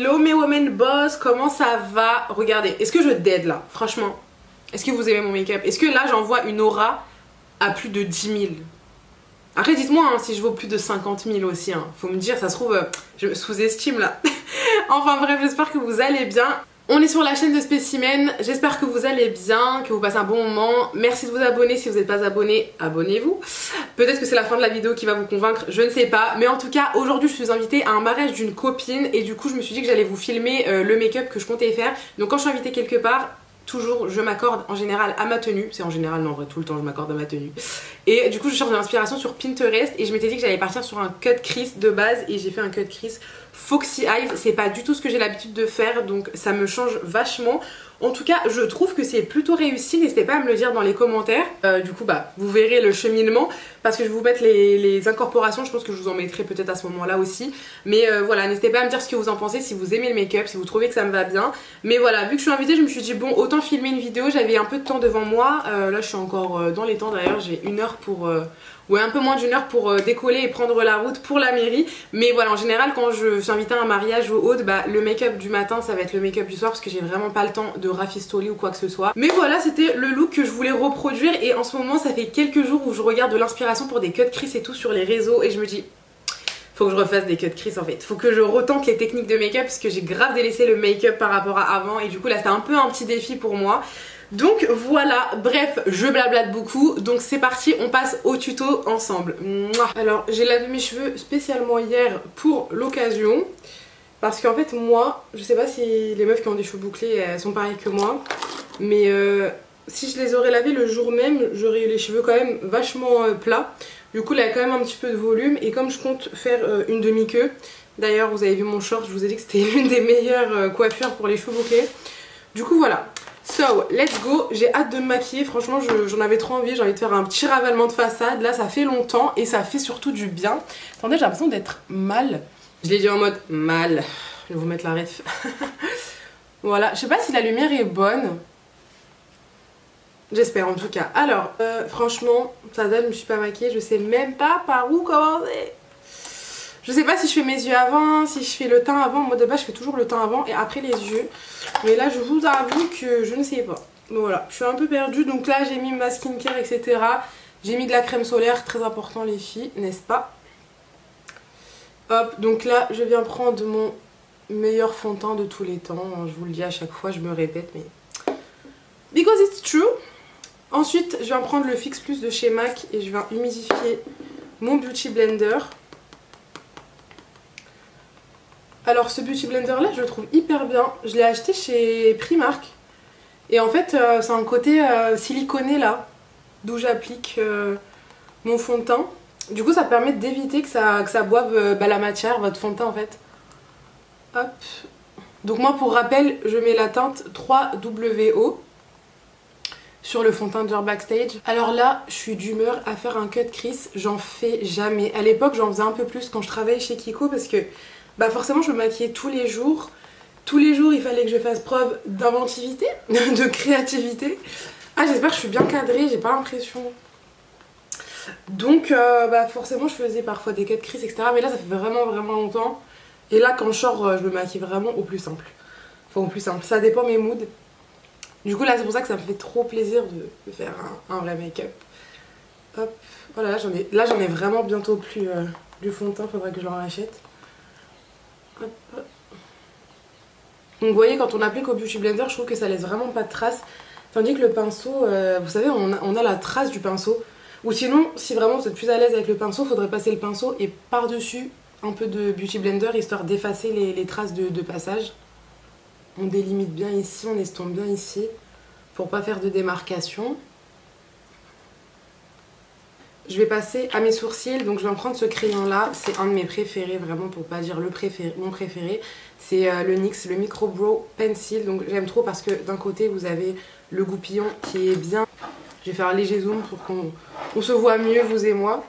Hello mes women boss, comment ça va? Regardez, est-ce que je dead là? Franchement, est-ce que vous aimez mon make-up? Est-ce que là j'envoie une aura à plus de 10 000? Après dites-moi hein, si je vaux plus de 50 000 aussi, hein. Faut me dire, ça se trouve, je me sous-estime là. Enfin bref, j'espère que vous allez bien. On est sur la chaîne de Spécimen, j'espère que vous allez bien, que vous passez un bon moment. Merci de vous abonner, si vous n'êtes pas abonné, abonnez-vous. Peut-être que c'est la fin de la vidéo qui va vous convaincre, je ne sais pas. Mais en tout cas, aujourd'hui je suis invitée à un mariage d'une copine et du coup je me suis dit que j'allais vous filmer le make-up que je comptais faire. Donc quand je suis invitée quelque part, toujours je m'accorde en général à ma tenue. C'est en général, non en vrai tout le temps je m'accorde à ma tenue. Et du coup je cherche de l'inspiration sur Pinterest et je m'étais dit que j'allais partir sur un cut crease de base. Et j'ai fait un cut crease Foxy Eyes. C'est pas du tout ce que j'ai l'habitude de faire, donc ça me change vachement. En tout cas je trouve que c'est plutôt réussi. N'hésitez pas à me le dire dans les commentaires. Du coup bah vous verrez le cheminement, parce que je vais vous mettre les incorporations. Je pense que je vous en mettrai peut-être à ce moment là aussi. Mais voilà, n'hésitez pas à me dire ce que vous en pensez, si vous aimez le make-up, si vous trouvez que ça me va bien. Mais voilà, vu que je suis invitée, je me suis dit bon, autant filmer une vidéo. J'avais un peu de temps devant moi. Là je suis encore dans les temps d'ailleurs. J'ai une heure pour... ouais, un peu moins d'une heure pour décoller et prendre la route pour la mairie. Mais voilà, en général quand je suis invitée à un mariage ou autre, bah le make-up du matin ça va être le make-up du soir, parce que j'ai vraiment pas le temps de rafistoler ou quoi que ce soit. Mais voilà, c'était le look que je voulais reproduire. Et en ce moment ça fait quelques jours où je regarde de l'inspiration pour des cut crease et tout sur les réseaux. Et je me dis, faut que je refasse des cut crease en fait. Faut que je retente les techniques de make-up, parce que j'ai grave délaissé le make-up par rapport à avant. Et du coup là c'était un peu un petit défi pour moi. Donc voilà, bref, je blablate beaucoup. Donc c'est parti, on passe au tuto ensemble. Mouah. Alors j'ai lavé mes cheveux spécialement hier pour l'occasion, parce qu'en fait moi, je sais pas si les meufs qui ont des cheveux bouclés elles sont pareilles que moi, mais si je les aurais lavés le jour même, j'aurais eu les cheveux quand même vachement plats. Du coup là il y a quand même un petit peu de volume. Et comme je compte faire une demi-queue, d'ailleurs vous avez vu mon short, je vous ai dit que c'était l'une des meilleures coiffures pour les cheveux bouclés. Du coup voilà. So, let's go, j'ai hâte de me maquiller, franchement j'en avais trop envie, j'ai envie de faire un petit ravalement de façade. Là ça fait longtemps et ça fait surtout du bien. Attendez, j'ai l'impression d'être mal. Je l'ai dit en mode mal, je vais vous mettre la ref. Voilà, je sais pas si la lumière est bonne. J'espère en tout cas. Alors, franchement, ça donne, je me suis pas maquillée, je sais même pas par où commencer. Je sais pas si je fais mes yeux avant, si je fais le teint avant. Moi de base je fais toujours le teint avant et après les yeux. Mais là je vous avoue que je ne sais pas. Donc voilà, je suis un peu perdue. Donc là j'ai mis ma skincare etc. J'ai mis de la crème solaire, très important les filles, n'est-ce pas? Hop, donc là je viens prendre mon meilleur fond de teint de tous les temps. Je vous le dis à chaque fois, je me répète mais... because it's true. Ensuite je viens prendre le Fix Plus de chez MAC et je viens humidifier mon Beauty Blender. Alors ce Beauty Blender là je le trouve hyper bien, je l'ai acheté chez Primark. Et en fait c'est un côté siliconé là, d'où j'applique mon fond de teint. Du coup ça permet d'éviter que ça boive la matière, votre fond de teint en fait. Hop. Donc moi pour rappel je mets la teinte 3WO sur le fond de teint de Backstage. Alors là je suis d'humeur à faire un cut crease, j'en fais jamais. À l'époque j'en faisais un peu plus quand je travaillais chez Kiko, parce que bah forcément je me maquillais tous les jours. Tous les jours il fallait que je fasse preuve d'inventivité, de créativité. Ah j'espère que je suis bien cadrée, j'ai pas l'impression. Donc bah forcément je faisais parfois des cut crease etc. Mais là ça fait vraiment longtemps. Et là quand je sors je me maquille vraiment au plus simple. Enfin au plus simple, ça dépend mes moods. Du coup là c'est pour ça que ça me fait trop plaisir de faire un vrai make-up. Hop, voilà, là j'en ai vraiment bientôt plus du fond de teint, faudrait que j'en rachète. Hop, hop. Donc vous voyez quand on applique au Beauty Blender je trouve que ça laisse vraiment pas de traces. Tandis que le pinceau, vous savez on a la trace du pinceau. Ou sinon si vraiment vous êtes plus à l'aise avec le pinceau, faudrait passer le pinceau et par dessus un peu de Beauty Blender histoire d'effacer les traces de passage. On délimite bien ici, on estompe bien ici pour pas faire de démarcation. Je vais passer à mes sourcils, donc je vais en prendre ce crayon là, c'est un de mes préférés vraiment pour pas dire mon préféré. C'est le NYX, le Micro Brow Pencil, donc j'aime trop parce que d'un côté vous avez le goupillon qui est bien. Je vais faire un léger zoom pour qu'on se voit mieux vous et moi.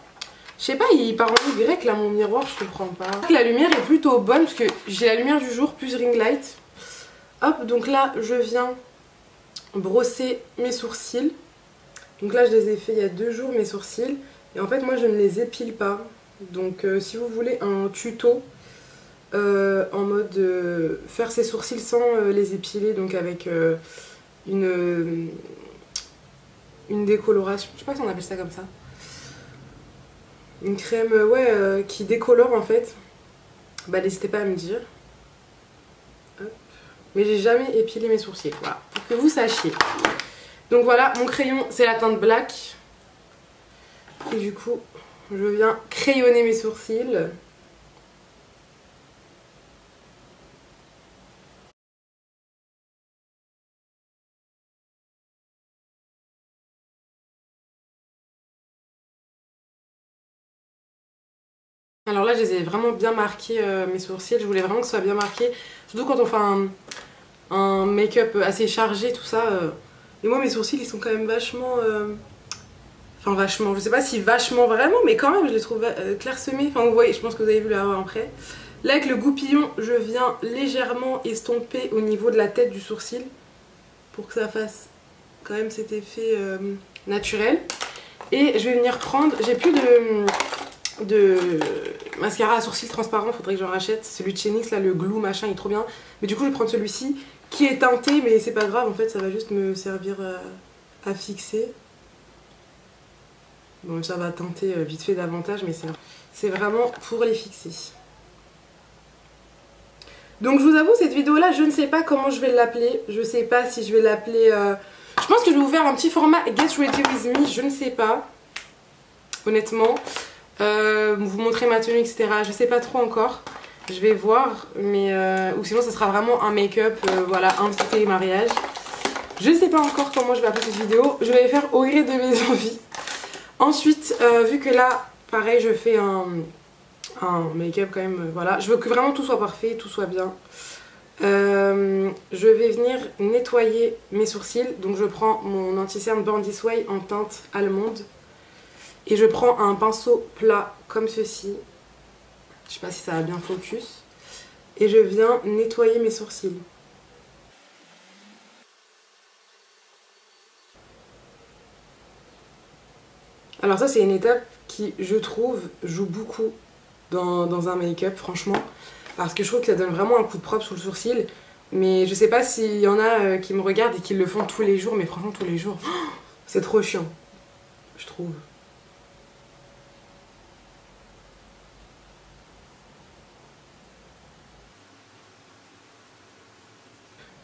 Je sais pas, il part en Y là mon miroir, je comprends pas. La lumière est plutôt bonne parce que j'ai la lumière du jour plus ring light. Hop, donc là je viens brosser mes sourcils. Donc là je les ai fait il y a 2 jours mes sourcils. Et en fait moi je ne les épile pas. Donc si vous voulez un tuto en mode faire ses sourcils sans les épiler, donc avec une décoloration, je sais pas si on appelle ça comme ça. Une crème ouais, qui décolore en fait. Bah n'hésitez pas à me dire. Hop. Mais j'ai jamais épilé mes sourcils, voilà, pour que vous sachiez. Donc voilà, mon crayon c'est la teinte black. Et du coup, je viens crayonner mes sourcils. Alors là, je les ai vraiment bien marqués, mes sourcils. Je voulais vraiment que ce soit bien marqué. Surtout quand on fait un make-up assez chargé, tout ça. Et moi, mes sourcils, ils sont quand même vachement... Enfin, vachement. Je sais pas si vachement vraiment, mais quand même, je les trouve clairsemés. Enfin, vous voyez, je pense que vous avez vu là après. Là, avec le goupillon, je viens légèrement estomper au niveau de la tête du sourcil. Pour que ça fasse quand même cet effet naturel. Et je vais venir prendre... J'ai plus de mascara à sourcils transparent, faudrait que j'en rachète. Celui de chez NYX, là, le glue machin, il est trop bien. Mais du coup, je vais prendre celui-ci qui est teinté, mais c'est pas grave, en fait, ça va juste me servir à fixer. Bon, ça va teinter vite fait davantage, mais c'est vraiment pour les fixer. Donc, je vous avoue, cette vidéo-là, je ne sais pas comment je vais l'appeler. Je sais pas si je vais l'appeler... Je pense que je vais vous faire un petit format Get Ready With Me, je ne sais pas. Honnêtement. Vous montrer ma tenue, etc. Je sais pas trop encore. Je vais voir, mais ou sinon ça sera vraiment un make-up, voilà, invité mariage. Je sais pas encore comment je vais appeler cette vidéo. Je vais faire au gré de mes envies. Ensuite, vu que là, pareil, je fais un make-up quand même, voilà. Je veux que vraiment tout soit parfait, tout soit bien. Je vais venir nettoyer mes sourcils. Donc je prends mon anti-cerne Born This Way en teinte allemande. Et je prends un pinceau plat comme ceci. Je sais pas si ça va bien focus. Et je viens nettoyer mes sourcils. Alors ça c'est une étape qui, je trouve, joue beaucoup dans un make-up, franchement. Parce que je trouve que ça donne vraiment un coup de propre sous le sourcil. Mais je sais pas s'il y en a qui me regardent et qui le font tous les jours. Mais franchement tous les jours, c'est trop chiant, je trouve.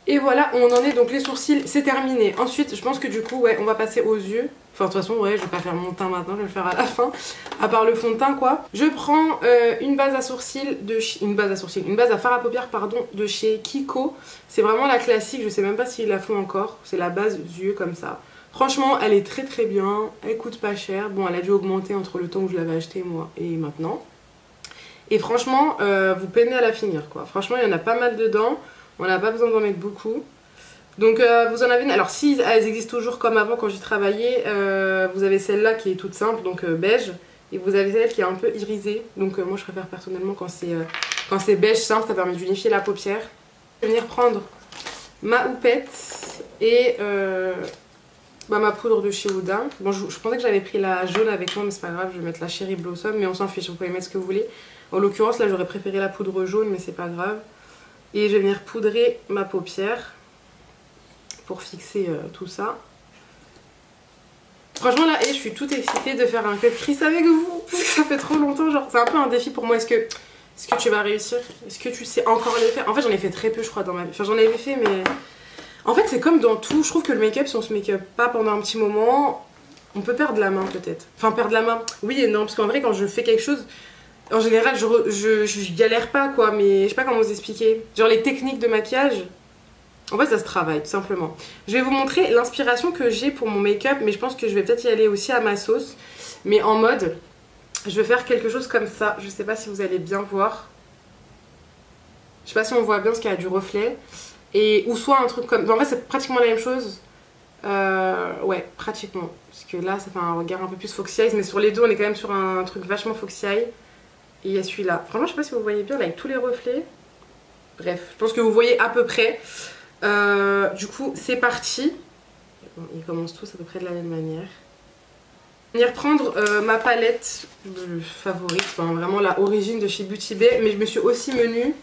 Et voilà, on en est, donc les sourcils, c'est terminé. Ensuite, je pense que du coup, ouais, on va passer aux yeux. Enfin, de toute façon, ouais, je vais pas faire mon teint maintenant, je vais le faire à la fin. À part le fond de teint, quoi. Je prends une base à sourcils de une base à fard à paupières, pardon, de chez Kiko. C'est vraiment la classique, je sais même pas s'ils la font encore. C'est la base yeux comme ça. Franchement, elle est très très bien. Elle coûte pas cher. Bon, elle a dû augmenter entre le temps où je l'avais acheté moi et maintenant. Et franchement, vous peinez à la finir, quoi. Franchement, il y en a pas mal dedans. On n'a pas besoin d'en mettre beaucoup. Donc vous en avez une. Alors si elles existent toujours comme avant quand j'y travaillais, vous avez celle-là qui est toute simple, donc beige. Et vous avez celle qui est un peu irisée. Donc moi je préfère personnellement quand c'est beige simple, ça permet d'unifier la paupière. Je vais venir prendre ma houppette et ma poudre de chez Houdin. Bon, je pensais que j'avais pris la jaune avec moi, mais c'est pas grave, je vais mettre la Cherry Blossom, mais on s'en fiche, vous pouvez mettre ce que vous voulez. En l'occurrence là j'aurais préféré la poudre jaune, mais c'est pas grave. Et je vais venir poudrer ma paupière pour fixer tout ça. Franchement là, je suis toute excitée de faire un cut crease avec vous. Parce que ça fait trop longtemps, genre c'est un peu un défi pour moi. Est-ce que tu vas réussir? Est-ce que tu sais encore les faire? En fait j'en ai fait très peu je crois dans ma vie. Enfin j'en avais fait mais... En fait c'est comme dans tout, je trouve que le make-up, si on se make-up pas pendant un petit moment, on peut perdre la main peut-être. Enfin perdre la main, oui et non, parce qu'en vrai quand je fais quelque chose... En général, je galère pas quoi, mais je sais pas comment vous expliquer. Genre les techniques de maquillage, en fait ça se travaille tout simplement. Je vais vous montrer l'inspiration que j'ai pour mon make-up, mais je pense que je vais peut-être y aller aussi à ma sauce. Mais en mode, je vais faire quelque chose comme ça. Je sais pas si vous allez bien voir. Je sais pas si on voit bien parce qu'il y a du reflet. Ou soit un truc comme... En fait c'est pratiquement la même chose. Ouais, pratiquement. Parce que là ça fait un regard un peu plus foxy eyes, mais sur les deux on est quand même sur un truc vachement foxy eye. Et il y a celui-là. Franchement, je sais pas si vous voyez bien là avec tous les reflets. Bref, je pense que vous voyez à peu près. Du coup, c'est parti. Bon, ils commencent tous à peu près de la même manière. Venir prendre ma palette favorite, enfin vraiment la origine de chez Beauty Bay, mais je me suis aussi munie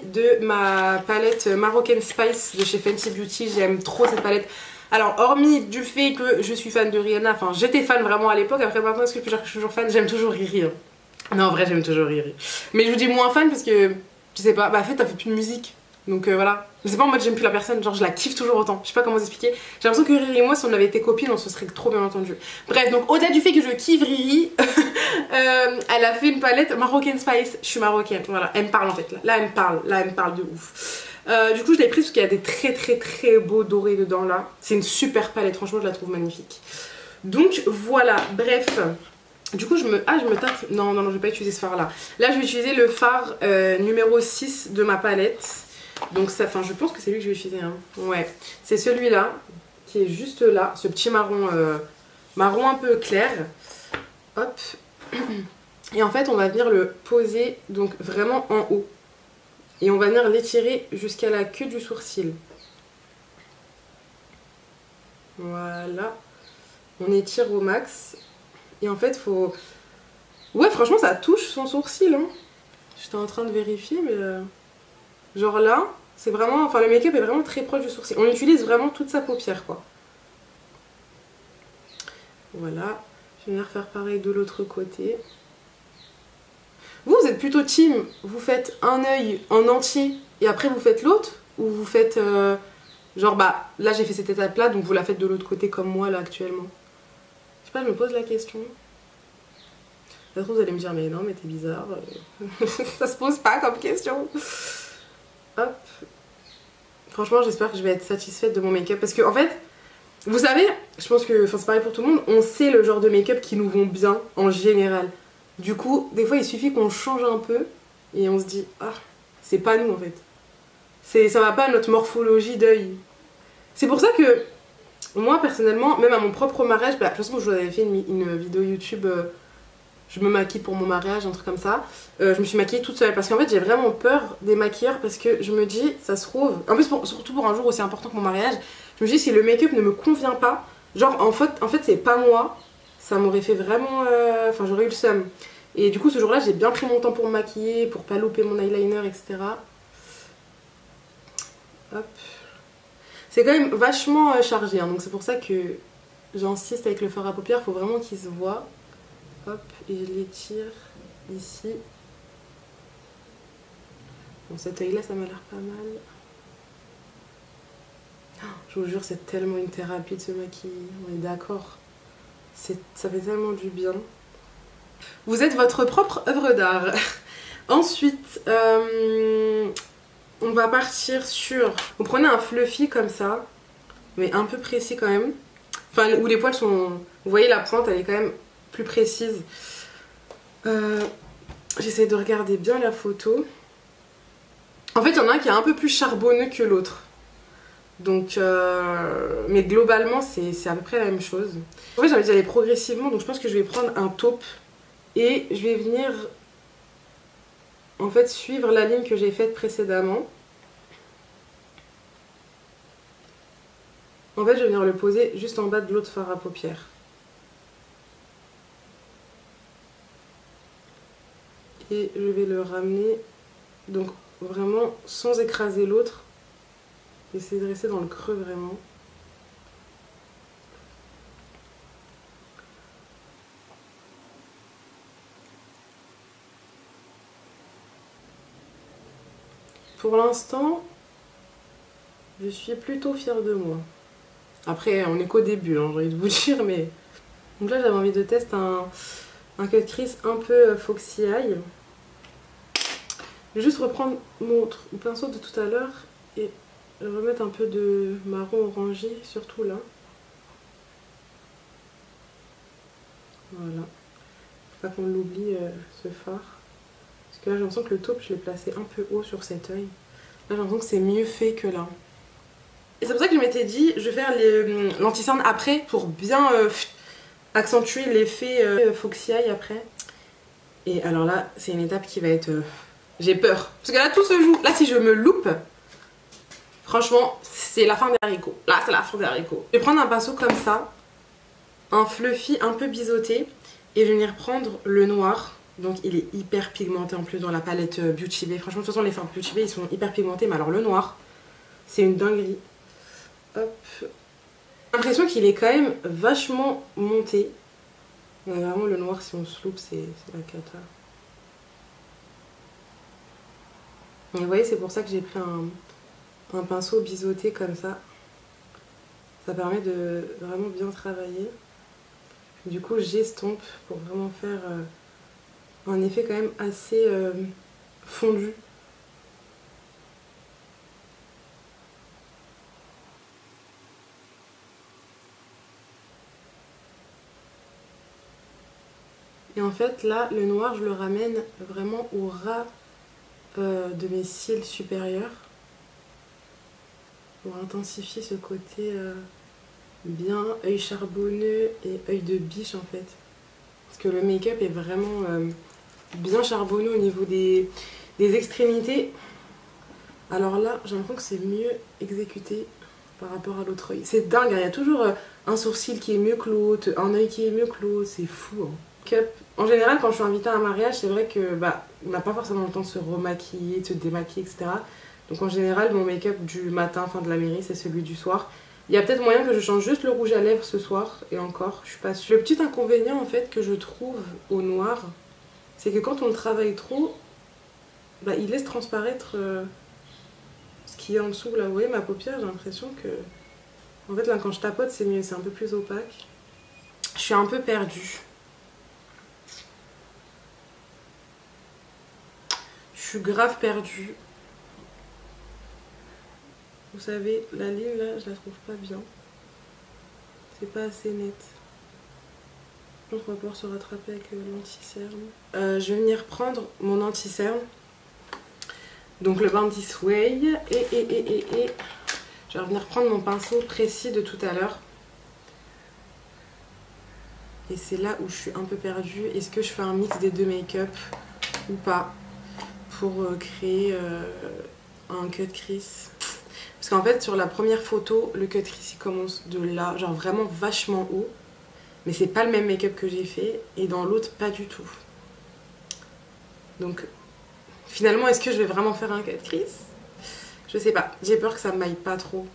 de ma palette Moroccan Spice de chez Fenty Beauty. J'aime trop cette palette. Alors hormis du fait que je suis fan de Rihanna, enfin j'étais fan vraiment à l'époque, après maintenant est-ce que je suis toujours fan? J'aime toujours Riri. Hein. Non en vrai j'aime toujours Riri. Mais je vous dis moins fan parce que, je sais pas, bah en fait t'as fait plus de musique. Donc voilà, c'est pas en mode j'aime plus la personne, genre je la kiffe toujours autant, je sais pas comment vous expliquer. J'ai l'impression que Riri et moi si on avait été copines on se serait trop bien entendu. Bref, donc au-delà du fait que je kiffe Riri, elle a fait une palette Moroccan Spice, je suis marocaine, voilà, elle me parle en fait, là elle me parle de ouf. Du coup je l'ai prise parce qu'il y a des très beaux dorés dedans là, c'est une super palette, franchement je la trouve magnifique. Donc voilà, bref. Du coup je me tâte, non je vais pas utiliser ce fard là. Là je vais utiliser le fard numéro 6 de ma palette. Donc ça, enfin je pense que c'est lui que je vais utiliser hein. Ouais, c'est celui-là qui est juste là, ce petit marron marron un peu clair. Hop. Et en fait on va venir le poser donc vraiment en haut. Et on va venir l'étirer jusqu'à la queue du sourcil. Voilà. On étire au max. Et en fait faut... Ouais franchement ça touche son sourcil hein. J'étais en train de vérifier mais... Genre là, c'est vraiment... Enfin le make-up est vraiment très proche du sourcil. On utilise vraiment toute sa paupière quoi. Voilà. Je vais venir faire pareil de l'autre côté. Vous êtes plutôt team, vous faites un œil en entier et après vous faites l'autre? Ou vous faites... genre bah là j'ai fait cette étape là donc vous la faites de l'autre côté comme moi là actuellement. Je sais pas, je me pose la question. Ça se trouve vous allez me dire mais non mais t'es bizarre. Ça se pose pas comme question. Hop. Franchement j'espère que je vais être satisfaite de mon make-up parce que en fait vous savez je pense que c'est pareil pour tout le monde, on sait le genre de make-up qui nous vont bien en général. Du coup des fois il suffit qu'on change un peu et on se dit ah c'est pas nous en fait, ça va pas à notre morphologie d'œil. C'est pour ça que moi personnellement même à mon propre mariage, bah, de toute façon je vous avais fait une vidéo YouTube je me maquille pour mon mariage, un truc comme ça. Je me suis maquillée toute seule parce qu'en fait j'ai vraiment peur des maquilleurs parce que je me dis, ça se trouve... En plus surtout pour un jour aussi important que mon mariage, je me dis si le make-up ne me convient pas, genre en fait c'est pas moi, ça m'aurait fait vraiment... Enfin j'aurais eu le seum. Et du coup ce jour-là j'ai bien pris mon temps pour me maquiller, pour pas louper mon eyeliner, etc. Hop. C'est quand même vachement chargé, hein, donc c'est pour ça que j'insiste avec le fard à paupières, faut vraiment qu'il se voit. Hop, et je l'étire ici. Bon, cet œil là ça m'a l'air pas mal. Oh, je vous jure c'est tellement une thérapie de se maquiller, on est d'accord. Ça fait tellement du bien. Vous êtes votre propre œuvre d'art. Ensuite, on va partir sur... Vous prenez un fluffy comme ça, mais un peu précis quand même. Enfin, où les poils sont... Vous voyez la pointe elle est quand même plus précise. J'essaie de regarder bien la photo. En fait il y en a un qui est un peu plus charbonneux que l'autre. Donc mais globalement c'est à peu près la même chose. En fait j'ai envie d'y aller progressivement, donc je pense que je vais prendre un taupe et je vais venir en fait suivre la ligne que j'ai faite précédemment. En fait je vais venir le poser juste en bas de l'autre fard à paupières. Et je vais le ramener, donc vraiment sans écraser l'autre. Essayer de rester dans le creux vraiment. Pour l'instant, je suis plutôt fière de moi. Après, on est qu'au début, hein, j'ai envie de vous dire, mais... Donc là, j'avais envie de tester un cut crease un peu foxy eye. Je vais juste reprendre mon pinceau de tout à l'heure et remettre un peu de marron orangé, surtout là. Voilà. Faut pas qu'on l'oublie ce fard. Parce que là j'ai l'impression que le taupe je l'ai placé un peu haut sur cet œil. Là j'ai l'impression que c'est mieux fait que là. Et c'est pour ça que je m'étais dit je vais faire l'anti-cerne après pour bien accentuer l'effet foxy eye après. Et alors là c'est une étape qui va être... J'ai peur. Parce que là tout se joue. Là si je me loupe, franchement c'est la fin des haricots. Là c'est la fin des haricots. Je vais prendre un pinceau comme ça un fluffy un peu biseauté. Et je vais venir prendre le noir. Donc il est hyper pigmenté en plus dans la palette Beauty Bay. Franchement de toute façon les fards Beauty Bay ils sont hyper pigmentés. Mais alors le noir c'est une dinguerie. Hop. J'ai l'impression qu'il est quand même vachement monté. Mais vraiment le noir si on se loupe c'est la cata. Et vous voyez c'est pour ça que j'ai pris un pinceau biseauté comme ça. Ça permet de vraiment bien travailler. Du coup j'estompe pour vraiment faire un effet quand même assez fondu. Et en fait là le noir je le ramène vraiment au ras de mes cils supérieurs. Pour intensifier ce côté bien œil charbonneux et œil de biche en fait. Parce que le make-up est vraiment bien charbonneux au niveau des extrémités. Alors là j'ai l'impression que c'est mieux exécuté par rapport à l'autre œil. C'est dingue, hein. Il y a toujours un sourcil qui est mieux que l'autre, un œil qui est mieux que l'autre, c'est fou. Hein. En général quand je suis invitée à un mariage c'est vrai que on n'a pas forcément le temps de se remaquiller, de se démaquiller etc. Donc en général mon make-up du matin, fin de la mairie c'est celui du soir. Il y a peut-être moyen que je change juste le rouge à lèvres ce soir et encore je suis pas sûre. Le petit inconvénient en fait que je trouve au noir c'est que quand on le travaille trop il laisse transparaître ce qui est en dessous là. Vous voyez ma paupière j'ai l'impression que en fait là quand je tapote c'est mieux, c'est un peu plus opaque. Je suis un peu perdue. Je suis grave perdue. Vous savez, la ligne là, je la trouve pas bien. C'est pas assez net. Donc on va pouvoir se rattraper avec l'anti-cerne. Je vais venir prendre mon anti-cerne. Donc le Bandis Way. Et je vais venir prendre mon pinceau précis de tout à l'heure. Et c'est là où je suis un peu perdue. Est-ce que je fais un mix des deux make-up ou pas pour créer un cut crease? Parce qu'en fait sur la première photo le cut crease il commence de là, genre vraiment vachement haut. Mais c'est pas le même make-up que j'ai fait. Et dans l'autre pas du tout. Donc finalement est-ce que je vais vraiment faire un cut crease? Je sais pas, j'ai peur que ça m'aille pas trop.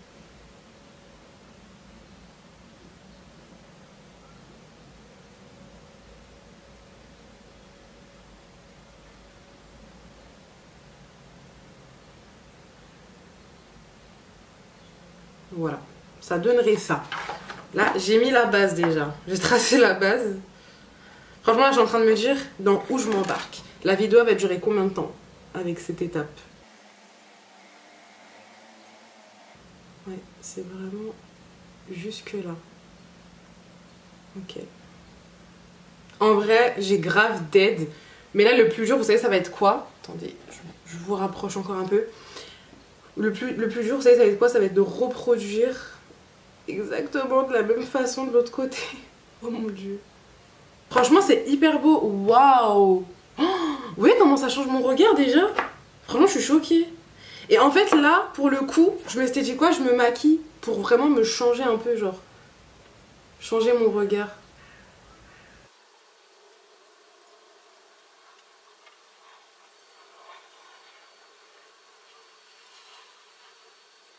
Voilà, ça donnerait ça. Là, j'ai mis la base déjà. J'ai tracé la base. Franchement, là, je suis en train de me dire dans où je m'embarque. La vidéo va durer combien de temps avec cette étape? Ouais, c'est vraiment jusque là. Ok. En vrai, j'ai grave dead. Mais là, le plus dur, vous savez, ça va être quoi? Attendez, je vous rapproche encore un peu. Le plus dur, vous savez, ça va être quoi? Ça va être de reproduire exactement de la même façon de l'autre côté. Oh mon dieu. Franchement, c'est hyper beau. Waouh! Oh, vous voyez comment ça change mon regard déjà? Franchement, je suis choquée. Et en fait, là, pour le coup, je me suis dit quoi? Je me maquille pour vraiment me changer un peu, genre. Changer mon regard.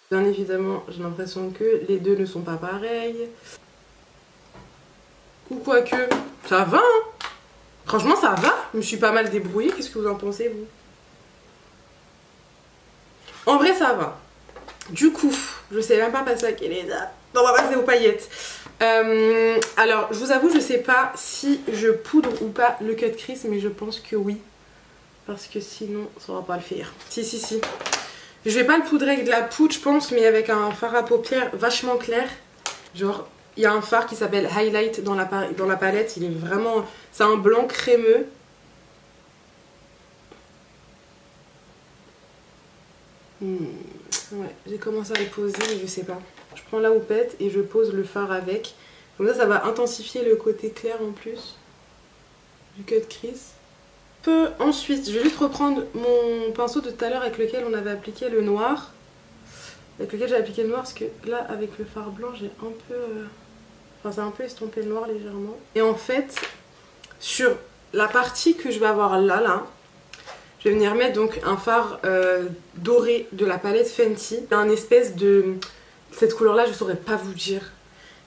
Bien évidemment, j'ai l'impression que les deux ne sont pas pareils. Ou quoique, ça va hein. Franchement ça va, je me suis pas mal débrouillée, qu'est-ce que vous en pensez vous? En vrai ça va. Du coup, je sais même pas passer à quelle étape. Non, on va passer aux paillettes. Alors, je vous avoue, je sais pas si je poudre ou pas le cut crease, mais je pense que oui. Parce que sinon, ça va pas le faire. Si. Je vais pas le poudrer avec de la poudre, je pense, mais avec un fard à paupières vachement clair. Genre, il y a un fard qui s'appelle Highlight dans la palette. Il est vraiment... C'est un blanc crémeux. Ouais, j'ai commencé à le poser, mais je sais pas. Je prends la houppette et je pose le fard avec. Comme ça va intensifier le côté clair en plus du cut crease. Ensuite, je vais juste reprendre mon pinceau de tout à l'heure avec lequel on avait appliqué le noir. Avec lequel j'ai appliqué le noir parce que là, avec le fard blanc, j'ai un peu... Enfin c'est un peu estompé le noir légèrement. Et en fait sur la partie que je vais avoir là, je vais venir mettre donc un fard doré de la palette Fenty. Un espèce de... Cette couleur là je saurais pas vous dire.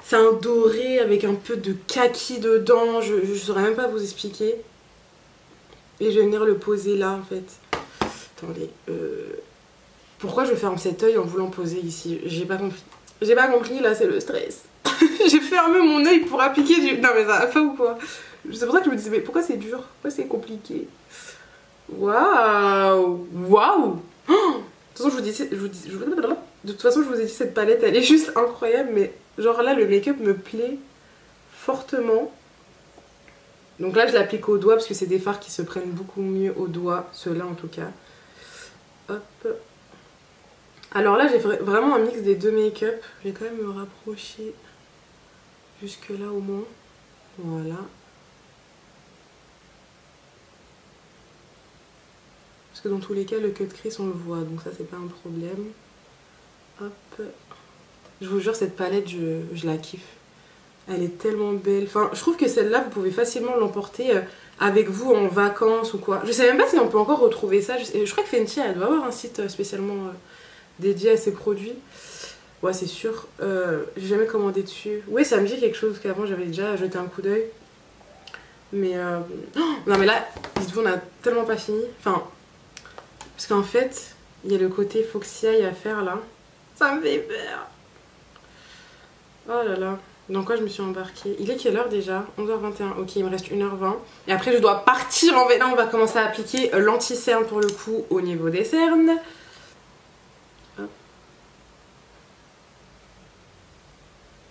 C'est un doré avec un peu de kaki dedans, je saurais même pas vous expliquer. Et je vais venir le poser là en fait. Attendez, pourquoi je ferme cet œil en voulant poser ici? J'ai pas compris. J'ai pas compris, là c'est le stress. J'ai fermé mon œil pour appliquer du... Non mais ça va pas ou quoi? C'est pour ça que je me disais mais pourquoi c'est dur? Pourquoi c'est compliqué? Waouh! Waouh! De toute façon je vous ai dit cette palette elle est juste incroyable, mais genre là le make-up me plaît fortement. Donc là je l'applique au doigt parce que c'est des fards qui se prennent beaucoup mieux au doigt, ceux-là en tout cas. Hop. Alors là j'ai vraiment un mix des deux make-up. Je vais quand même me rapprocher jusque là au moins. Voilà. Parce que dans tous les cas le cut crease on le voit, donc ça c'est pas un problème. Hop. Je vous jure cette palette je la kiffe. Elle est tellement belle. Enfin je trouve que celle-là vous pouvez facilement l'emporter avec vous en vacances ou quoi. Je sais même pas si on peut encore retrouver ça. Je crois que Fenty elle doit avoir un site spécialement dédié à ses produits. Ouais c'est sûr. J'ai jamais commandé dessus. Oui ça me dit quelque chose qu'avant j'avais déjà jeté un coup d'œil. Mais oh, non mais là dites-vous on a tellement pas fini. Enfin parce qu'en fait il y a le côté foxy eye à faire là. Ça me fait peur. Oh là là. Dans quoi je me suis embarquée? Il est quelle heure déjà? 11h21. Ok, il me reste 1h20. Et après, je dois partir en vélo. Là, on va commencer à appliquer l'anti-cerne pour le coup au niveau des cernes. Hop.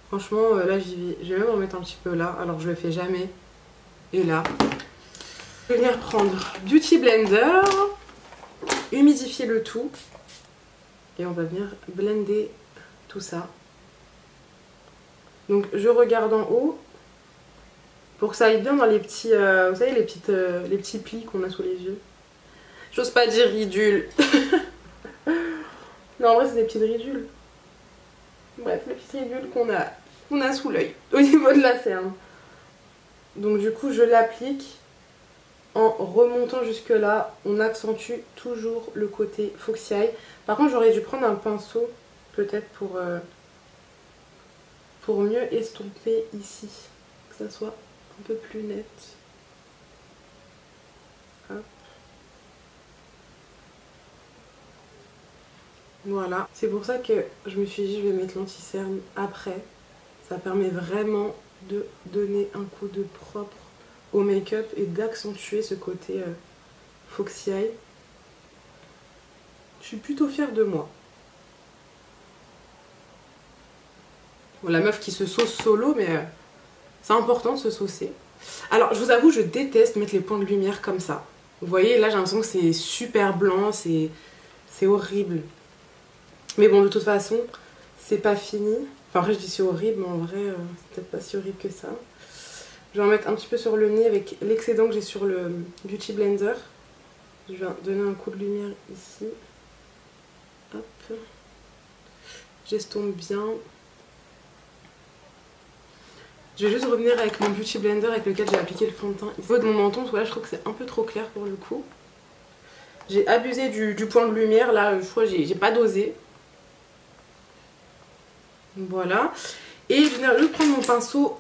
Franchement, là, j'y vais. Je vais même en mettre un petit peu là. Alors, je le fais jamais. Et là. Je vais venir prendre Beauty Blender. Humidifier le tout. Et on va venir blender tout ça. Donc je regarde en haut pour que ça aille bien dans les petits, vous savez les petits plis qu'on a sous les yeux. J'ose pas dire ridules. Non en vrai c'est des petites ridules. Bref, les petites ridules qu'on a sous l'œil au niveau de la cerne. Donc du coup je l'applique en remontant jusque là. On accentue toujours le côté foxy eye. Par contre j'aurais dû prendre un pinceau peut-être pour mieux estomper ici, que ça soit un peu plus net. Hop. Voilà, c'est pour ça que je me suis dit je vais mettre l'anti-cerne après. Ça permet vraiment de donner un coup de propre au make-up et d'accentuer ce côté foxy eye. Je suis plutôt fière de moi. Bon, la meuf qui se sauce solo, mais c'est important de se saucer. Alors, je vous avoue, je déteste mettre les points de lumière comme ça. Vous voyez, là, j'ai l'impression que c'est super blanc, c'est horrible. Mais bon, de toute façon, c'est pas fini. Enfin, après, je dis c'est horrible, mais en vrai, c'est peut-être pas si horrible que ça. Je vais en mettre un petit peu sur le nez avec l'excédent que j'ai sur le Beauty Blender. Je vais donner un coup de lumière ici. Hop. J'estompe bien. Je vais juste revenir avec mon Beauty Blender avec lequel j'ai appliqué le fond de teint. Il faut de mon menton parce que là je trouve que c'est un peu trop clair pour le coup. J'ai abusé du point de lumière, là je crois que j'ai pas dosé. Voilà. Et je vais juste prendre mon pinceau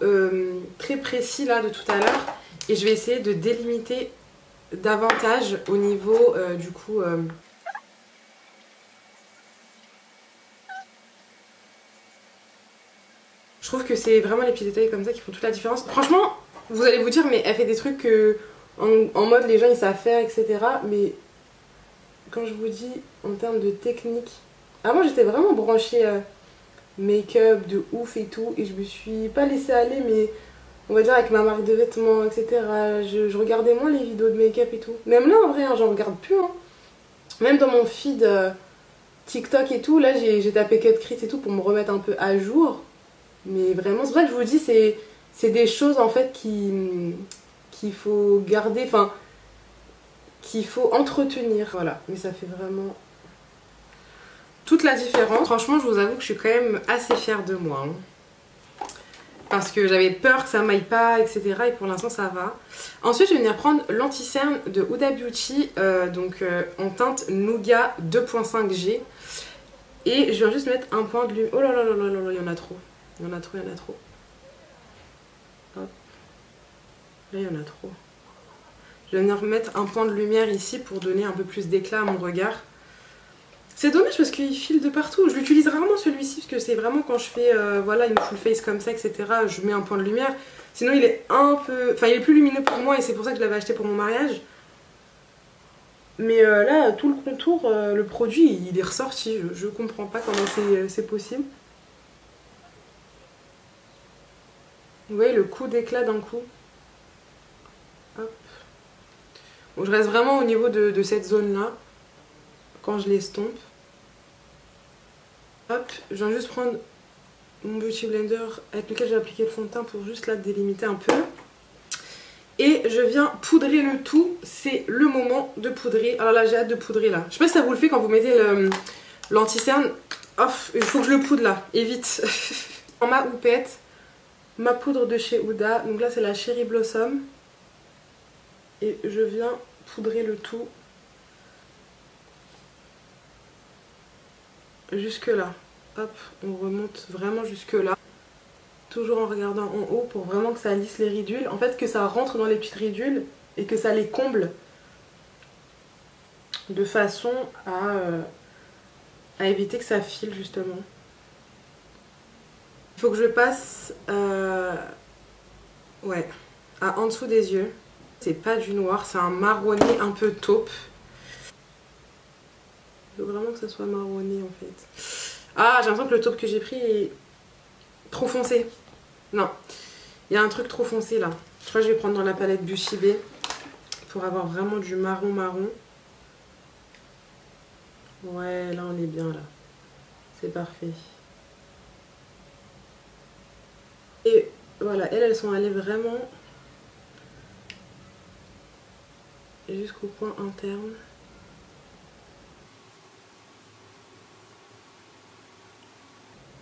très précis là de tout à l'heure. Et je vais essayer de délimiter davantage au niveau du coup... Je trouve que c'est vraiment les petits détails comme ça qui font toute la différence. Franchement, vous allez vous dire, mais elle fait des trucs que en mode les gens ils savent faire, etc. Mais quand je vous dis en termes de technique, avant j'étais vraiment branchée make-up de ouf et tout. Et je me suis pas laissée aller, mais on va dire avec ma marque de vêtements, etc. Je regardais moins les vidéos de make-up et tout. Même là en vrai, hein, j'en regarde plus. Hein. Même dans mon feed TikTok et tout, là j'ai tapé cut crease et tout pour me remettre un peu à jour. Mais vraiment, c'est pour ça que je vous dis, c'est des choses en fait qu'il faut garder, enfin, qu'il faut entretenir. Voilà, mais ça fait vraiment toute la différence. Franchement, je vous avoue que je suis quand même assez fière de moi. Hein. parce que j'avais peur que ça m'aille pas, etc. Et pour l'instant ça va. Ensuite je vais venir prendre l'anti-cerne de Huda Beauty, en teinte Nougat 2.5G. Et je viens juste mettre un point de lumière. Oh là là là là là, il y en a trop. Il y en a trop, il y en a trop. Hop. Là il y en a trop. Je vais venir mettre un point de lumière ici pour donner un peu plus d'éclat à mon regard. C'est dommage parce qu'il file de partout. Je l'utilise rarement celui-ci parce que c'est vraiment quand je fais voilà, une full face comme ça, etc. Je mets un point de lumière. Sinon il est un peu... Enfin il est plus lumineux pour moi et c'est pour ça que je l'avais acheté pour mon mariage. Mais là, tout le contour, le produit, il est ressorti. Je comprends pas comment c'est possible. Vous voyez le coup d'éclat d'un coup. Hop. Bon, je reste vraiment au niveau de cette zone-là. Quand je l'estompe. Hop, je viens juste prendre mon Beauty Blender avec lequel j'ai appliqué le fond de teint pour juste là délimiter un peu. Et je viens poudrer le tout. C'est le moment de poudrer. Alors là, j'ai hâte de poudrer là. Je sais pas si ça vous le fait quand vous mettez l'anti-cerne. Oh, il faut que je le poudre là. Et vite. En ma houppette, ma poudre de chez Huda. Donc là, c'est la Cherry Blossom. Et je viens poudrer le tout. Jusque là. Hop, on remonte vraiment jusque là. Toujours en regardant en haut pour vraiment que ça lisse les ridules. En fait, que ça rentre dans les petites ridules et que ça les comble. De façon à éviter que ça file justement. Il faut que je passe ouais, en dessous des yeux. C'est pas du noir, c'est un marronné un peu taupe. Il faut vraiment que ça soit marronné en fait. Ah, j'ai l'impression que le taupe que j'ai pris est trop foncé. Non, il y a un truc trop foncé là. Je crois que je vais prendre dans la palette Bushibé pour avoir vraiment du marron marron. Ouais, là on est bien là. C'est parfait. Et voilà, elles sont allées vraiment jusqu'au coin interne.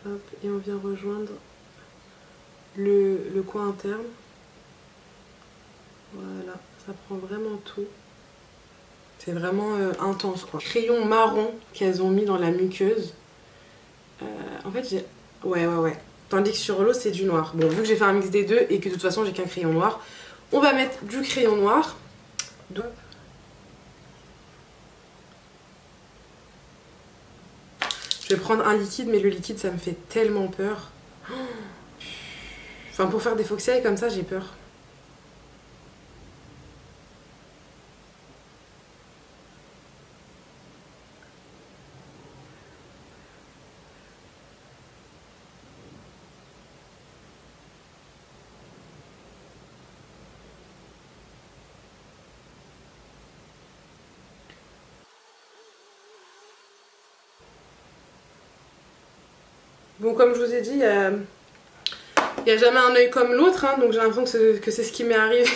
Hop, et on vient rejoindre le coin interne. Voilà, ça prend vraiment tout. C'est vraiment intense quoi. Crayon marron qu'elles ont mis dans la muqueuse. En fait j'ai... Ouais. Tandis que sur l'eau c'est du noir. Bon, vu que j'ai fait un mix des deux et que de toute façon j'ai qu'un crayon noir, on va mettre du crayon noir. Donc... Je vais prendre un liquide, mais le liquide ça me fait tellement peur. Enfin pour faire des foxy comme ça j'ai peur. Bon, comme je vous ai dit, il n'y a jamais un œil comme l'autre, hein, donc j'ai l'impression que c'est ce qui m'est arrivé.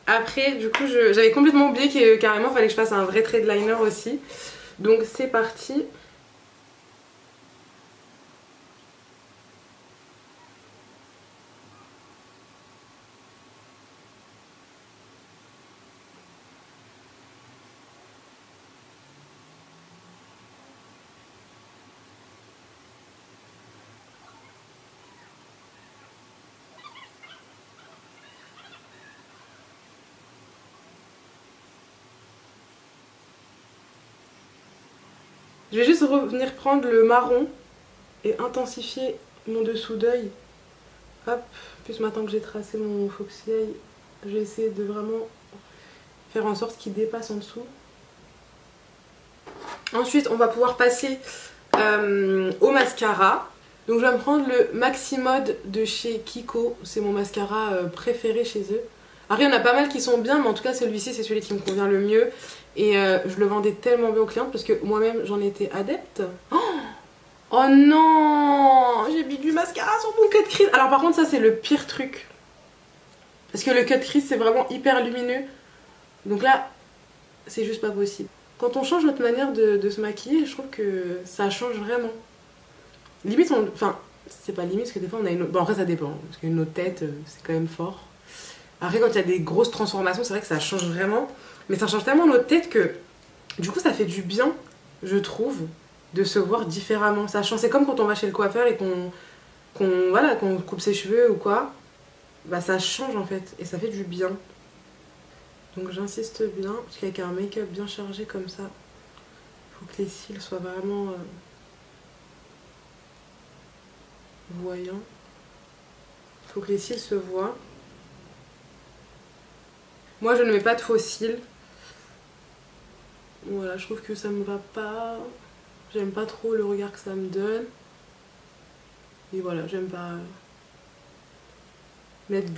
Après, du coup, j'avais complètement oublié que carrément, il fallait que je fasse un vrai trade liner aussi. Donc c'est parti. Je vais juste revenir prendre le marron et intensifier mon dessous d'œil. Hop, plus maintenant que j'ai tracé mon foxy eye, je vais essayer de vraiment faire en sorte qu'il dépasse en dessous. Ensuite, on va pouvoir passer au mascara. Donc je vais me prendre le Maximode de chez Kiko. C'est mon mascara préféré chez eux. Après, il y en a pas mal qui sont bien, mais en tout cas celui-ci c'est celui qui me convient le mieux. Et je le vendais tellement bien aux clientes parce que moi-même j'en étais adepte. Oh non, j'ai mis du mascara sur mon cut crease. Alors par contre ça c'est le pire truc. Parce que le cut crease c'est vraiment hyper lumineux. Donc là, c'est juste pas possible. Quand on change notre manière de se maquiller, je trouve que ça change vraiment. Limite, enfin, c'est pas limite, parce que des fois on a une autre... Bon après ça dépend, parce qu'une autre tête c'est quand même fort. Après quand il y a des grosses transformations, c'est vrai que ça change vraiment. Mais ça change tellement notre tête que du coup ça fait du bien, je trouve, de se voir différemment. Ça change, c'est comme quand on va chez le coiffeur et voilà, qu'on coupe ses cheveux ou quoi. Bah ça change en fait, et ça fait du bien. Donc j'insiste bien, parce qu'avec un make-up bien chargé comme ça, faut que les cils soient vraiment voyants. Faut que les cils se voient. Moi je ne mets pas de faux cils. Voilà, je trouve que ça me va pas. J'aime pas trop le regard que ça me donne. Et voilà, j'aime pas mettre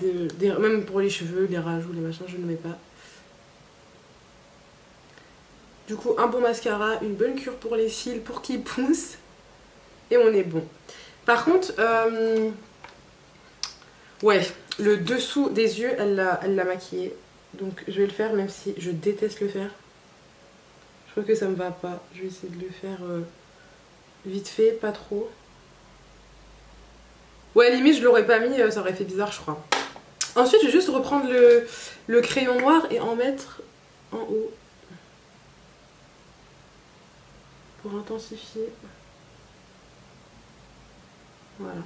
même pour les cheveux, les rajouts, les machins, je ne mets pas. Du coup, un bon mascara, une bonne cure pour les cils pour qu'ils poussent. Et on est bon. Par contre, ouais, le dessous des yeux, elle l'a maquillé. Donc je vais le faire même si je déteste le faire. Je crois que ça me va pas. Je vais essayer de le faire vite fait, pas trop. Ouais, limite je l'aurais pas mis, ça aurait fait bizarre je crois. Ensuite je vais juste reprendre le crayon noir et en mettre en haut. Pour intensifier. Voilà.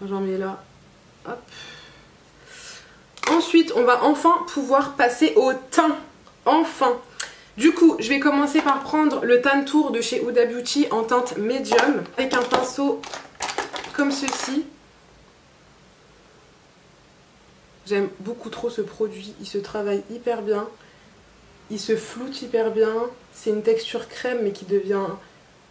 J'en mets là. Hop. Ensuite, on va enfin pouvoir passer au teint. Enfin. Du coup, je vais commencer par prendre le Tan Tour de chez Huda Beauty en teinte médium. Avec un pinceau comme ceci. J'aime beaucoup trop ce produit. Il se travaille hyper bien. Il se floute hyper bien. C'est une texture crème mais qui devient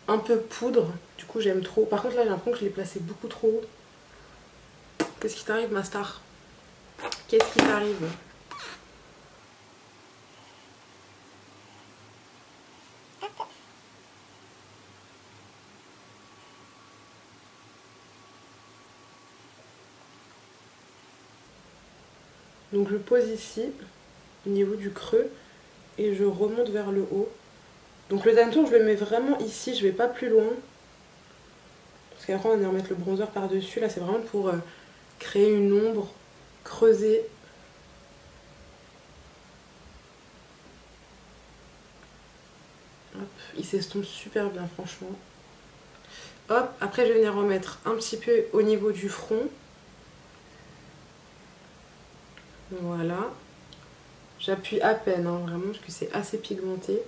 un peu poudre. Du coup j'aime trop. Par contre là j'ai l'impression que je l'ai placé beaucoup trop haut. Qu'est-ce qui t'arrive ma star? Qu'est-ce qui t'arrive? Donc je pose ici au niveau du creux et je remonte vers le haut. Donc le Tan Tour je le mets vraiment ici, je vais pas plus loin. Parce qu'après on va venir mettre le bronzer par dessus. Là c'est vraiment pour créer une ombre, creuser. Hop, il s'estompe super bien franchement. Hop, après je vais venir remettre un petit peu au niveau du front. Voilà. J'appuie à peine hein, vraiment parce que c'est assez pigmenté.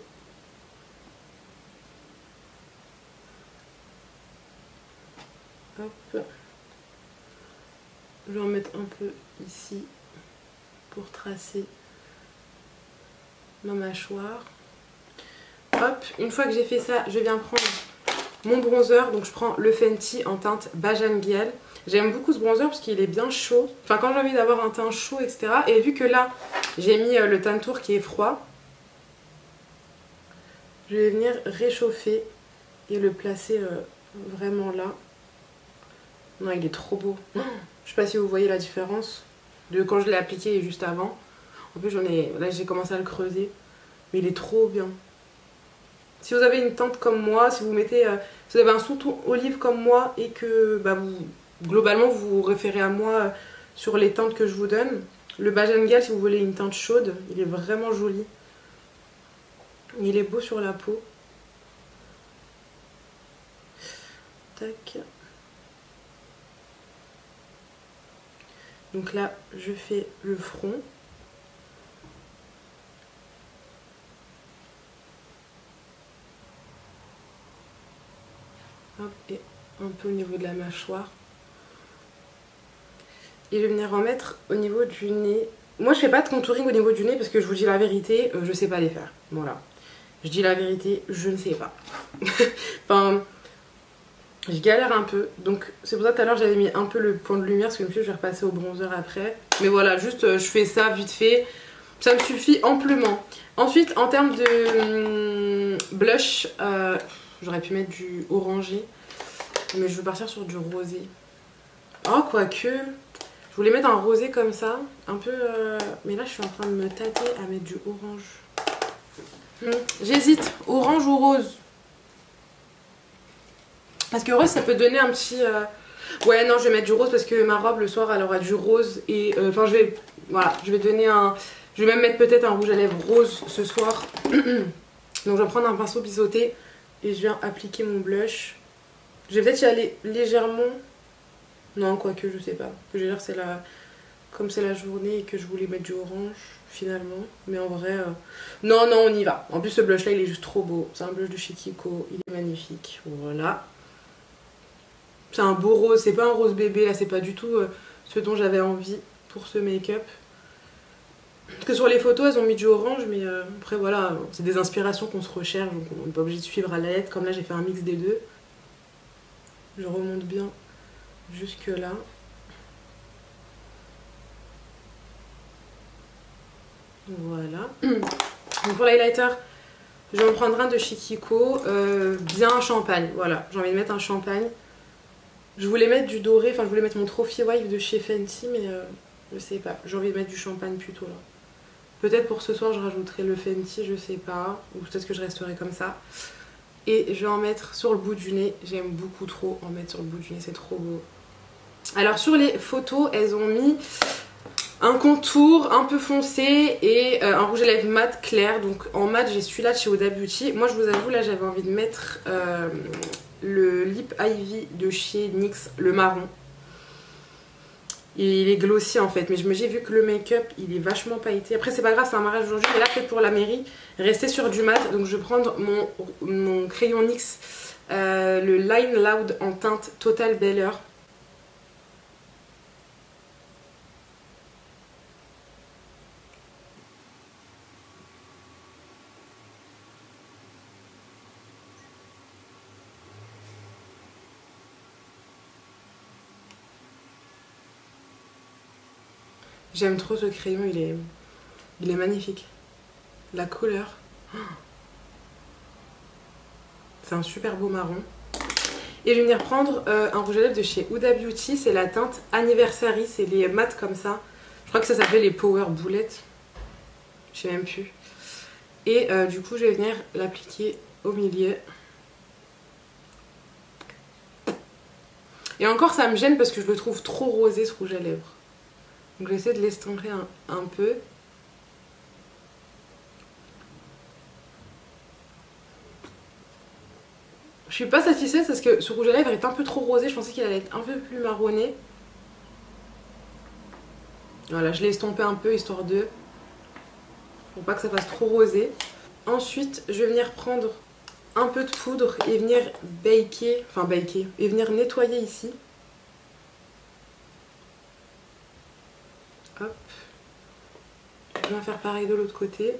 Hop. Je vais en mettre un peu ici pour tracer ma mâchoire. Hop, une fois que j'ai fait ça, je viens prendre mon bronzer. Donc je prends le Fenty en teinte Bajan Gyal. J'aime beaucoup ce bronzer parce qu'il est bien chaud. Enfin quand j'ai envie d'avoir un teint chaud, etc. Et vu que là, j'ai mis le Tan Tour qui est froid, je vais venir réchauffer et le placer vraiment là. Non, il est trop beau. Je sais pas si vous voyez la différence de quand je l'ai appliqué et juste avant. En plus, là j'ai commencé à le creuser. Mais il est trop bien. Si vous avez une teinte comme moi, si vous mettez, si vous avez un sous-ton olive comme moi et que bah, globalement vous vous référez à moi sur les teintes que je vous donne, le Bajan Gyal, si vous voulez une teinte chaude, il est vraiment joli. Il est beau sur la peau. Tac. Donc là, je fais le front. Hop, et un peu au niveau de la mâchoire. Et je vais venir remettre au niveau du nez. Moi, je fais pas de contouring au niveau du nez parce que je vous dis la vérité, je sais pas les faire. Voilà. Je dis la vérité, je ne sais pas. Enfin, je galère un peu. Donc, c'est pour ça tout à l'heure, j'avais mis un peu le point de lumière parce que je me suis dit, je vais repasser au bronzer après. Mais voilà, juste, je fais ça vite fait. Ça me suffit amplement. Ensuite, en termes de blush, j'aurais pu mettre du orangé. Mais je veux partir sur du rosé. Oh, quoique. Je voulais mettre un rosé comme ça. Un peu... Mais là, je suis en train de me tâter à mettre du orange. J'hésite. Orange ou rose. Parce que rose, ça peut donner un petit... Ouais, non, je vais mettre du rose parce que ma robe le soir elle aura du rose. Et enfin, je vais. Voilà, je vais donner un. Je vais même mettre peut-être un rouge à lèvres rose ce soir. Donc, je vais prendre un pinceau biseauté et je viens appliquer mon blush. Je vais peut-être y aller légèrement. Non, quoique, je sais pas. Je veux dire, c'est la. Comme c'est la journée et que je voulais mettre du orange finalement. Mais en vrai. Non, non, on y va. En plus, ce blush là il est juste trop beau. C'est un blush de chez Kiko. Il est magnifique. Voilà. C'est un beau rose. C'est pas un rose bébé là. C'est pas du tout ce dont j'avais envie pour ce make-up. Parce que sur les photos elles ont mis du orange. Mais après voilà. C'est des inspirations qu'on se recherche. Donc on n'est pas obligé de suivre à la lettre. Comme là j'ai fait un mix des deux. Je remonte bien jusque là. Voilà. Donc pour l'highlighter, je vais en prendre un de chez Kiko, bien champagne. Voilà, j'ai envie de mettre un champagne. Je voulais mettre du doré, enfin je voulais mettre mon Trophy Wife de chez Fenty, mais je sais pas. J'ai envie de mettre du champagne plutôt là. Peut-être pour ce soir je rajouterai le Fenty, je sais pas. Ou peut-être que je resterai comme ça. Et je vais en mettre sur le bout du nez. J'aime beaucoup trop en mettre sur le bout du nez, c'est trop beau. Alors sur les photos, elles ont mis un contour un peu foncé et un rouge à lèvres mat clair. Donc en mat j'ai celui-là de chez Huda Beauty. Moi je vous avoue là j'avais envie de mettre le Lip Ivy de chez NYX, le marron. Il est glossy en fait, mais je me dis vu que le make-up il est vachement pailleté. Après c'est pas grave, c'est un mariage aujourd'hui, mais là peut-être pour la mairie, rester sur du mat. Donc je vais prendre mon crayon NYX, le Line Loud en teinte Total Bel Air. J'aime trop ce crayon, il est magnifique. La couleur, c'est un super beau marron. Et je vais venir prendre un rouge à lèvres de chez Huda Beauty, c'est la teinte Anniversary, c'est les mats comme ça. Je crois que ça s'appelle les Power Bullets, je sais même plus. Et du coup je vais venir l'appliquer au milieu. Et encore ça me gêne parce que je le trouve trop rosé ce rouge à lèvres. Donc je vais essayer de l'estomper un peu. Je suis pas satisfaite parce que ce rouge à lèvres est un peu trop rosé. Je pensais qu'il allait être un peu plus marronné. Voilà, je l'ai estompé un peu histoire de... pour pas que ça fasse trop rosé. Ensuite, je vais venir prendre un peu de poudre et venir baker, et venir nettoyer ici. Hop. Je vais faire pareil de l'autre côté.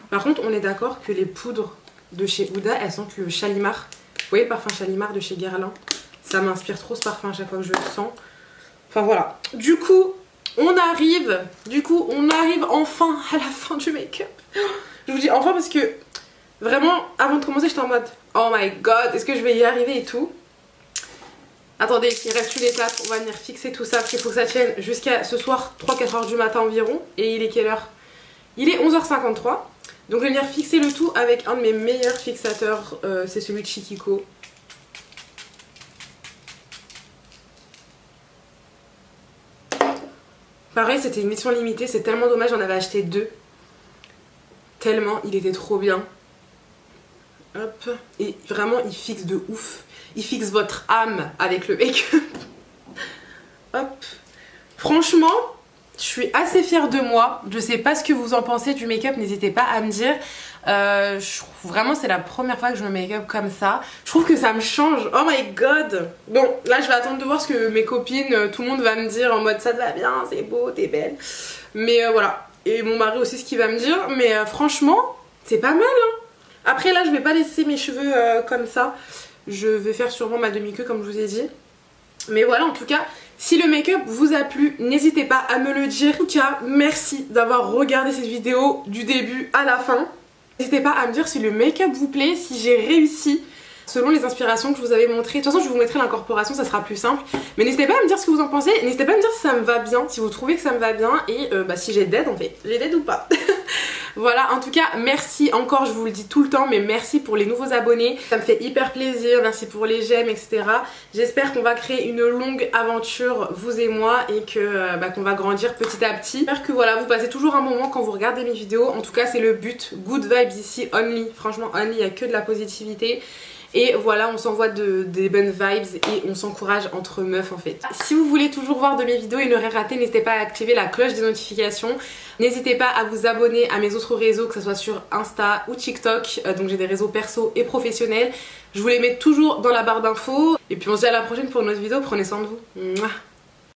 Par contre, on est d'accord que les poudres de chez Huda, elles sentent le Shalimar. Vous voyez le parfum Shalimar de chez Guerlain? Ça m'inspire trop ce parfum à chaque fois que je le sens. Enfin voilà. Du coup, on arrive enfin à la fin du make-up. Je vous dis enfin parce que vraiment, avant de commencer, j'étais en mode oh my god, est-ce que je vais y arriver et tout. Attendez, il reste une étape. On va venir fixer tout ça parce qu'il faut que ça tienne jusqu'à ce soir, 3-4 heures du matin environ. Et il est quelle heure? Il est 11h53. Donc je vais venir fixer le tout avec un de mes meilleurs fixateurs, c'est celui de chez Kiko. Pareil, c'était une édition limitée, c'est tellement dommage, j'en avais acheté 2. Tellement, il était trop bien. Hop. Et vraiment, il fixe de ouf. Il fixe votre âme avec le make-up. Hop. Franchement, je suis assez fière de moi. Je sais pas ce que vous en pensez du make-up, n'hésitez pas à me dire. Vraiment, c'est la première fois que je me make-up comme ça. Je trouve que ça me change. Oh my god. Bon, là, je vais attendre de voir ce que mes copines, tout le monde va me dire en mode ça te va bien, c'est beau, t'es belle. Mais voilà. Et mon mari aussi, ce qu'il va me dire. Mais franchement, c'est pas mal. Hein. Après, là, je vais pas laisser mes cheveux comme ça. Je vais faire sûrement ma demi-queue, comme je vous ai dit. Mais voilà, en tout cas, si le make-up vous a plu, n'hésitez pas à me le dire. En tout cas, merci d'avoir regardé cette vidéo du début à la fin. N'hésitez pas à me dire si le make-up vous plaît, si j'ai réussi selon les inspirations que je vous avais montrées. De toute façon, je vous mettrai l'incorporation, ça sera plus simple. Mais n'hésitez pas à me dire ce que vous en pensez. N'hésitez pas à me dire si ça me va bien, si vous trouvez que ça me va bien. Et si j'ai d'aide, on fait j'ai d'aide ou pas. Voilà, en tout cas, merci encore, je vous le dis tout le temps, mais merci pour les nouveaux abonnés. Ça me fait hyper plaisir, merci pour les j'aime, etc. J'espère qu'on va créer une longue aventure, vous et moi, et que qu'on va grandir petit à petit. J'espère que voilà, vous passez toujours un bon moment quand vous regardez mes vidéos. En tout cas, c'est le but. Good vibes ici, only. Franchement, only, il n'y a que de la positivité. Et voilà, on s'envoie des bonnes vibes et on s'encourage entre meufs en fait. Si vous voulez toujours voir de mes vidéos et ne rien rater, n'hésitez pas à activer la cloche des notifications. N'hésitez pas à vous abonner à mes autres réseaux, que ce soit sur Insta ou TikTok. Donc j'ai des réseaux perso et professionnels. Je vous les mets toujours dans la barre d'infos. Et puis on se dit à la prochaine pour une autre vidéo. Prenez soin de vous. Mouah.